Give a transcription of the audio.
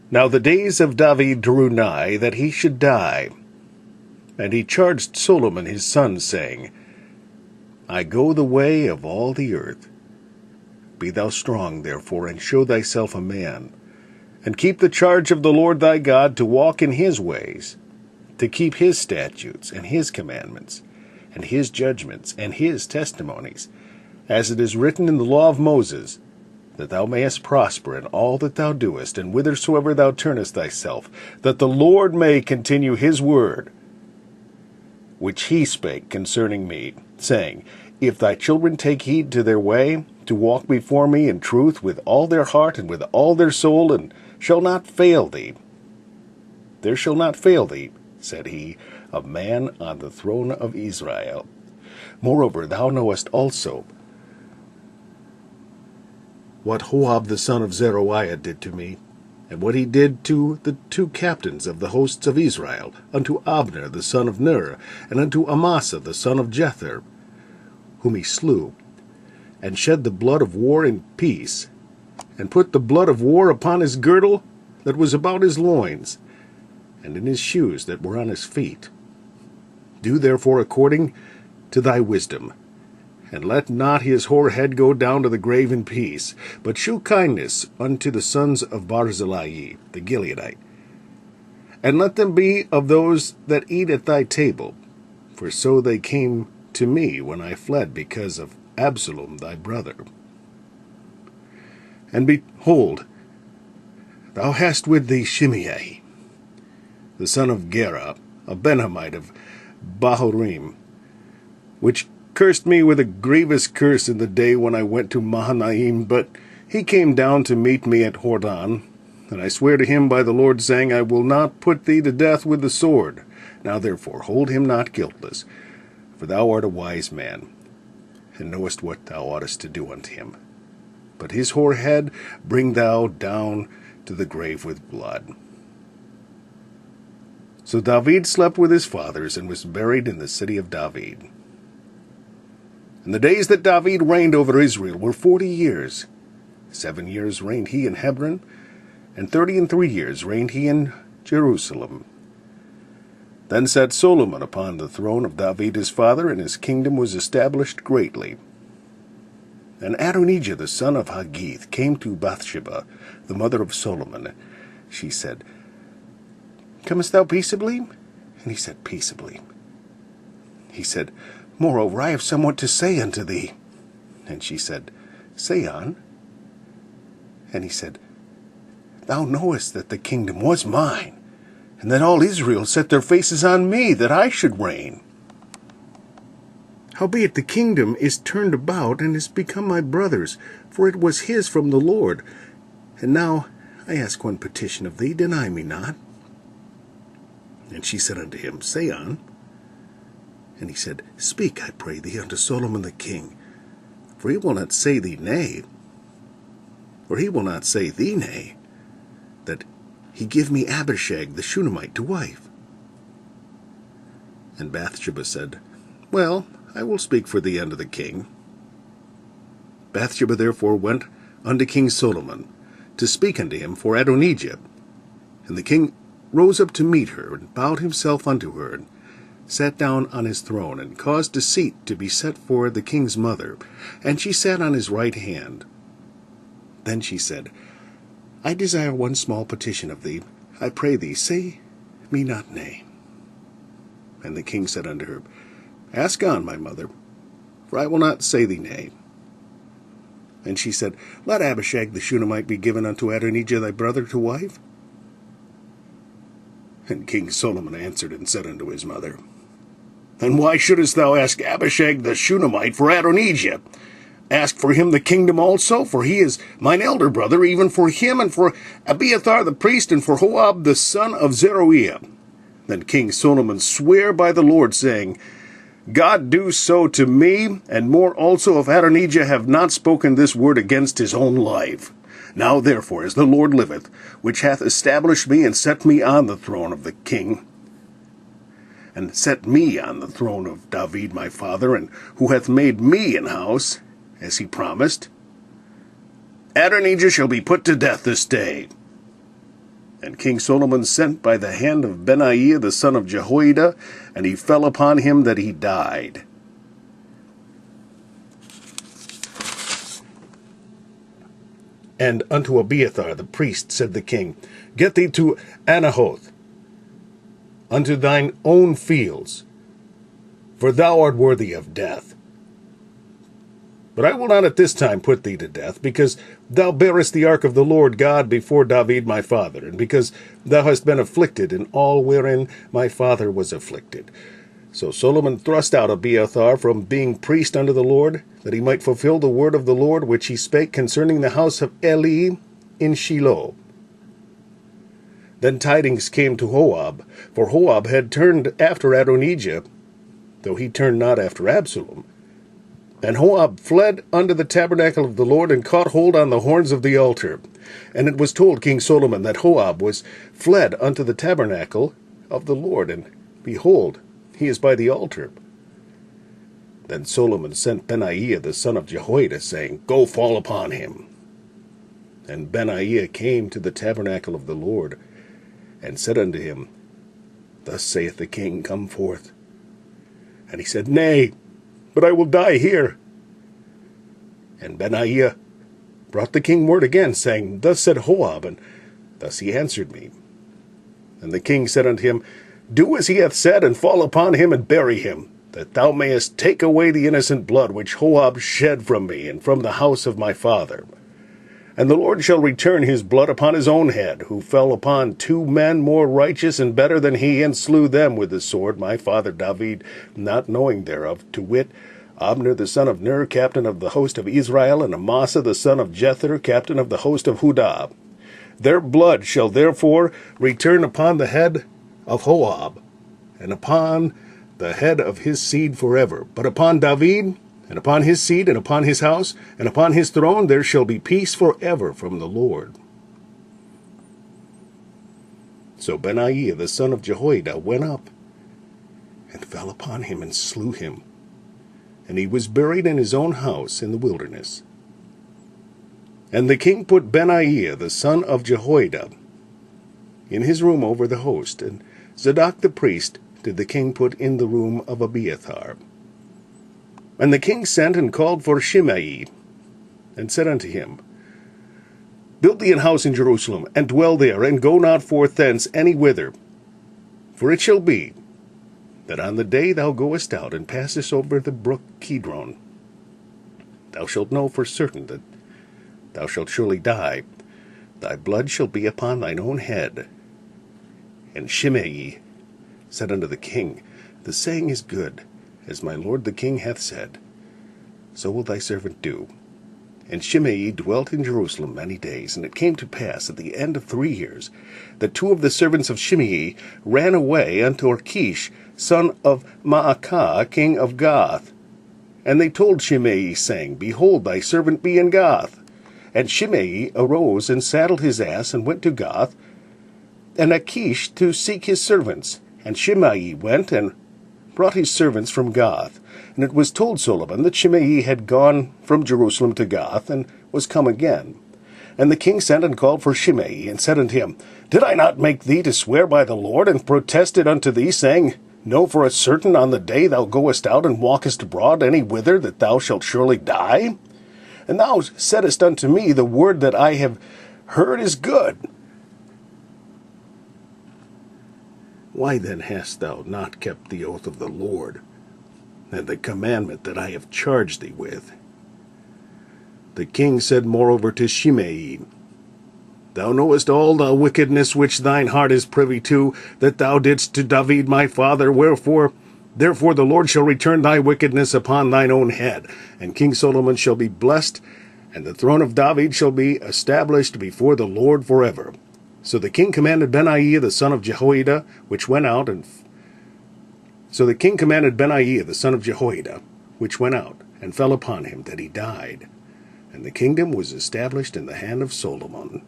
Now the days of David drew nigh that he should die. And he charged Solomon his son, saying, I go the way of all the earth. Be thou strong, therefore, and show thyself a man, and keep the charge of the Lord thy God, to walk in his ways, to keep his statutes, and his commandments, and his judgments, and his testimonies, as it is written in the law of Moses, that thou mayest prosper in all that thou doest, and whithersoever thou turnest thyself, that the Lord may continue his word, which he spake concerning me, saying, If thy children take heed to their way, to walk before me in truth with all their heart and with all their soul, and shall not fail thee. There shall not fail thee, said he, a man on the throne of Israel. Moreover, thou knowest also what Joab the son of Zeruiah did to me, and what he did to the 2 captains of the hosts of Israel, unto Abner the son of Ner, and unto Amasa the son of Jether, whom he slew, and shed the blood of war in peace, and put the blood of war upon his girdle that was about his loins, and in his shoes that were on his feet. Do therefore according to thy wisdom, and let not his hoar head go down to the grave in peace, but shew kindness unto the sons of Barzillai the Gileadite. And let them be of those that eat at thy table, for so they came to me when I fled because of Absalom thy brother. And behold, thou hast with thee Shimei, the son of Gera, a Benhamite of Bahurim, which cursed me with a grievous curse in the day when I went to Mahanaim, but he came down to meet me at Hordon, and I swear to him by the Lord, saying, I will not put thee to death with the sword. Now therefore hold him not guiltless, for thou art a wise man, and knowest what thou oughtest to do unto him. But his hoar head bring thou down to the grave with blood. So David slept with his fathers, and was buried in the city of David. And the days that David reigned over Israel were 40 years. 7 years reigned he in Hebron, and 33 years reigned he in Jerusalem. Then sat Solomon upon the throne of David his father, and his kingdom was established greatly. And Adonijah the son of Haggith came to Bathsheba, the mother of Solomon. She said, Comest thou peaceably? And he said, Peaceably. He said, Moreover, I have somewhat to say unto thee. And she said, Say on. And he said, Thou knowest that the kingdom was mine, and that all Israel set their faces on me, that I should reign. Howbeit the kingdom is turned about, and is become my brother's, for it was his from the Lord. And now I ask one petition of thee, deny me not. And she said unto him, Say on. And he said, Speak, I pray thee, unto Solomon the king, for he will not say thee nay, or he will not say thee nay, that he give me Abishag the Shunammite to wife. And Bathsheba said, Well, I will speak for thee unto the king. Bathsheba therefore went unto King Solomon, to speak unto him for Adonijah. And the king rose up to meet her, and bowed himself unto her, and sat down on his throne, and caused a seat to be set for the king's mother, and she sat on his right hand. Then she said, I desire one small petition of thee. I pray thee, say me not nay. And the king said unto her, Ask on, my mother, for I will not say thee nay. And she said, Let Abishag the Shunammite be given unto Adonijah thy brother to wife. And King Solomon answered and said unto his mother, And why shouldest thou ask Abishag the Shunammite for Adonijah? Ask for him the kingdom also, for he is mine elder brother, even for him, and for Abiathar the priest, and for Joab the son of Zeruiah. Then King Solomon sware by the Lord, saying, God do so to me, and more also, if Adonijah have not spoken this word against his own life. Now therefore, as the Lord liveth, which hath established me, and set me on the throne of the king, and set me on the throne of David my father, and who hath made me an house, as he promised, Adonijah shall be put to death this day. And King Solomon sent by the hand of Benaiah the son of Jehoiada, and he fell upon him that he died. And unto Abiathar the priest said the king, Get thee to Anahoth, unto thine own fields, for thou art worthy of death. But I will not at this time put thee to death, because thou bearest the ark of the Lord God before David my father, and because thou hast been afflicted in all wherein my father was afflicted. So Solomon thrust out Abiathar from being priest unto the Lord, that he might fulfill the word of the Lord which he spake concerning the house of Eli in Shiloh. Then tidings came to Joab, for Joab had turned after Adonijah, though he turned not after Absalom. And Joab fled unto the tabernacle of the Lord, and caught hold on the horns of the altar. And it was told King Solomon that Joab was fled unto the tabernacle of the Lord, and behold, he is by the altar. Then Solomon sent Benaiah the son of Jehoiada, saying, Go fall upon him. And Benaiah came to the tabernacle of the Lord, and said unto him, Thus saith the king, Come forth. And he said, Nay, but I will die here. And Benaiah brought the king word again, saying, Thus said Joab, and thus he answered me. And the king said unto him, Do as he hath said, and fall upon him, and bury him, that thou mayest take away the innocent blood which Joab shed from me, and from the house of my father. And the Lord shall return his blood upon his own head, who fell upon 2 men more righteous and better than he, and slew them with the sword, my father David, not knowing thereof, to wit, Abner the son of Ner, captain of the host of Israel, and Amasa the son of Jether, captain of the host of Judah. Their blood shall therefore return upon the head of Joab, and upon the head of his seed forever. But upon David, and upon his seed, and upon his house, and upon his throne, there shall be peace forever from the Lord. So Benaiah the son of Jehoiada went up, and fell upon him, and slew him. And he was buried in his own house in the wilderness. And the king put Benaiah the son of Jehoiada in his room over the host, and Zadok the priest did the king put in the room of Abiathar. And the king sent and called for Shimei, and said unto him, Build thee an house in Jerusalem, and dwell there, and go not forth thence any whither. For it shall be, that on the day thou goest out, and passest over the brook Kidron, thou shalt know for certain that thou shalt surely die. Thy blood shall be upon thine own head. And Shimei said unto the king, The saying is good, as my lord the king hath said. So will thy servant do. And Shimei dwelt in Jerusalem many days. And it came to pass at the end of 3 years, that 2 of the servants of Shimei ran away unto Achish, son of Maacah, king of Gath. And they told Shimei, saying, Behold, thy servant be in Gath. And Shimei arose, and saddled his ass, and went to Gath, and Achish to seek his servants. And Shimei went, and brought his servants from Gath. And it was told Solomon that Shimei had gone from Jerusalem to Gath, and was come again. And the king sent and called for Shimei, and said unto him, Did I not make thee to swear by the Lord, and protested unto thee, saying, Know for a certain on the day thou goest out, and walkest abroad any whither, that thou shalt surely die? And thou saidst unto me, The word that I have heard is good. Why then hast thou not kept the oath of the Lord, and the commandment that I have charged thee with? The king said moreover to Shimei, Thou knowest all the wickedness which thine heart is privy to, that thou didst to David my father, therefore the Lord shall return thy wickedness upon thine own head, and King Solomon shall be blessed, and the throne of David shall be established before the Lord forever. So the king commanded Benaiah the son of Jehoiada, which went out, and fell upon him, that he died. And the kingdom was established in the hand of Solomon.